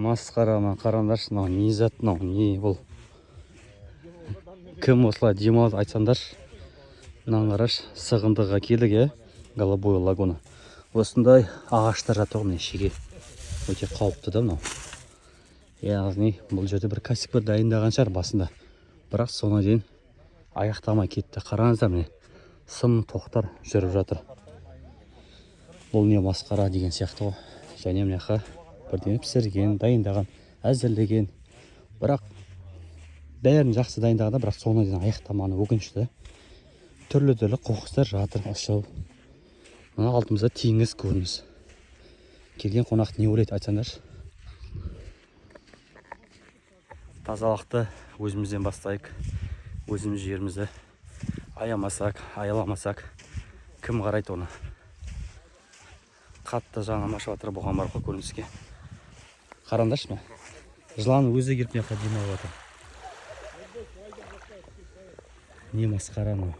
Масқара ма, қараңдаршы, мынау не зат, мынау не бұл? Кім осылай демалып айтсаңдаршы? Мынаны қарашы, Сығындыға келдік, Голубой лагуна. Осындай ағаштар жатыр ғой, шеге. Өте қауіпті да мынау. Яғни бұл жерде бір кәсіпкер дайындаған шығар басында. Бірақ соңына дейін аяқтамай кетті. Қараңыздар, міне сым тоқтар жүріп жатыр. Бұл не масқара деген сияқты ғой. Және мына жаққа бірден пісірген, дайындаған, әзірлеген. Бірақ бәрін жақсы дайындағанда, бірақ соңына дейін аяқтаманы өкінішті. Түрлі қоқыстар жатыр. Ашау. Мына алдымызда теңіз көрініс. Келген қонақ не ойлайды айтсаңдаршы? Тазалықты өзімізден бастайық. Өзіміз жерімізді аямасақ, аяламасақ, кім қарайды оны? Қатты жаным ашып жатыр бұған бар ғой көрініске. Қараңдаршы ма? Жылан өзі келіп не демалып жатыр. Не масқара мынау.